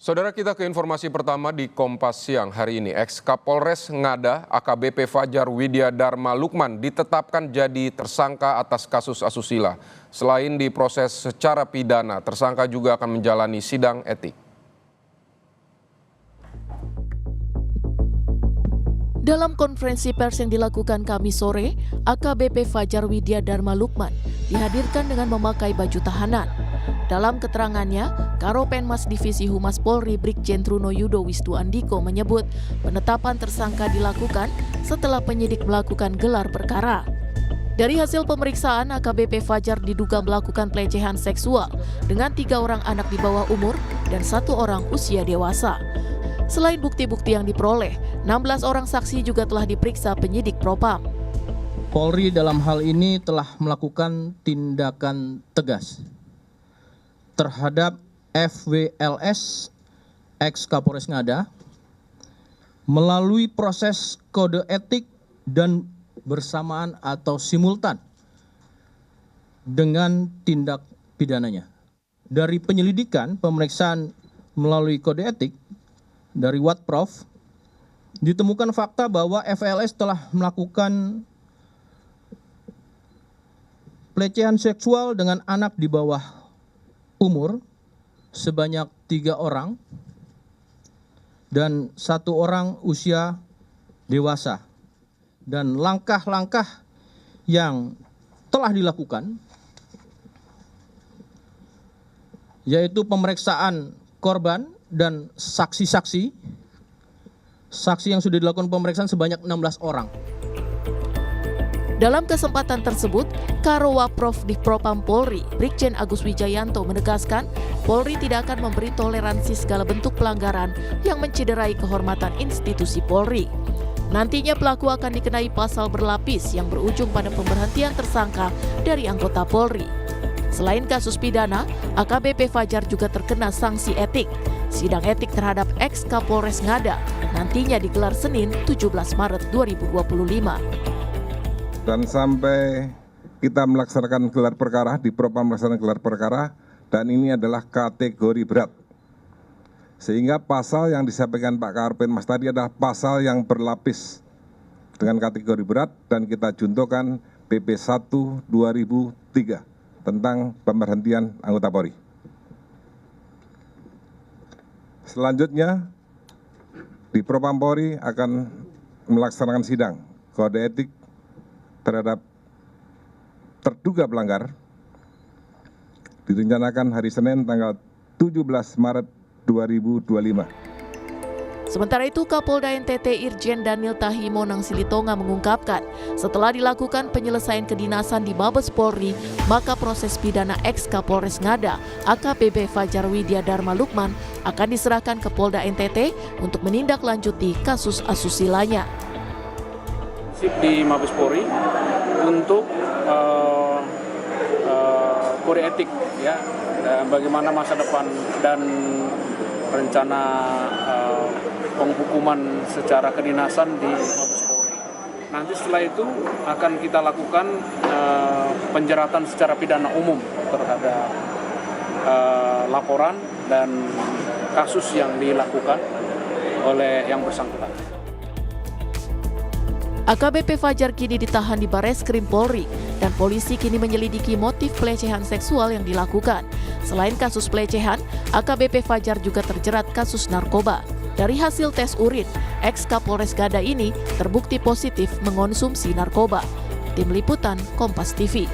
Saudara, kita ke informasi pertama di Kompas Siang hari ini. Ex-Kapolres Ngada AKBP Fajar Widya Dharma Lukman ditetapkan jadi tersangka atas kasus asusila. Selain diproses secara pidana, tersangka juga akan menjalani sidang etik. Dalam konferensi pers yang dilakukan Kamis sore, AKBP Fajar Widya Dharma Lukman dihadirkan dengan memakai baju tahanan. Dalam keterangannya, Karopenmas Divisi Humas Polri Brigjen Truno Yudo Wisnu Andiko menyebut penetapan tersangka dilakukan setelah penyidik melakukan gelar perkara. Dari hasil pemeriksaan, AKBP Fajar diduga melakukan pelecehan seksual dengan 3 orang anak di bawah umur dan 1 orang usia dewasa. Selain bukti-bukti yang diperoleh, 16 orang saksi juga telah diperiksa penyidik Propam. Polri dalam hal ini telah melakukan tindakan tegas terhadap FWLS ex-Kapolres Ngada melalui proses kode etik dan bersamaan atau simultan dengan tindak pidananya. Dari penyelidikan pemeriksaan melalui kode etik dari Watprof ditemukan fakta bahwa FWLS telah melakukan pelecehan seksual dengan anak di bawah umur sebanyak 3 orang dan 1 orang usia dewasa. Dan langkah-langkah yang telah dilakukan yaitu pemeriksaan korban dan saksi-saksi. Saksi yang sudah dilakukan pemeriksaan sebanyak 16 orang. Dalam kesempatan tersebut, Karowaprof di Propam Polri, Brigjen Agus Wijayanto menegaskan, Polri tidak akan memberi toleransi segala bentuk pelanggaran yang mencederai kehormatan institusi Polri. Nantinya pelaku akan dikenai pasal berlapis yang berujung pada pemberhentian tersangka dari anggota Polri. Selain kasus pidana, AKBP Fajar juga terkena sanksi etik. Sidang etik terhadap ex-Kapolres Ngada nantinya digelar Senin 17 Maret 2025. Dan sampai kita melaksanakan gelar perkara, di Propam melaksanakan gelar perkara, dan ini adalah kategori berat. Sehingga pasal yang disampaikan Pak Karopenmas tadi adalah pasal yang berlapis dengan kategori berat, dan kita juntokan PP 1/2003 tentang pemberhentian anggota Polri. Selanjutnya, di Propam Polri akan melaksanakan sidang kode etik terhadap terduga pelanggar direncanakan hari Senin tanggal 17 Maret 2025. Sementara itu, Kapolda NTT Irjen Daniel Tahimo Nangsilitonga mengungkapkan, setelah dilakukan penyelesaian kedinasan di Mabes Polri, maka proses pidana ex-Kapolres Ngada AKBP Fajar Widya Dharma Lukman akan diserahkan ke Polda NTT untuk menindaklanjuti kasus asusilanya. Di Mabes Polri untuk kode etik, ya, dan bagaimana masa depan dan rencana penghukuman secara kedinasan di Mabes Polri. Nanti setelah itu akan kita lakukan penjeratan secara pidana umum terhadap laporan dan kasus yang dilakukan oleh yang bersangkutan. AKBP Fajar kini ditahan di Bareskrim Polri dan polisi kini menyelidiki motif pelecehan seksual yang dilakukan. Selain kasus pelecehan, AKBP Fajar juga terjerat kasus narkoba. Dari hasil tes urin, ex-Kapolres Ngada ini terbukti positif mengonsumsi narkoba. Tim Liputan Kompas TV.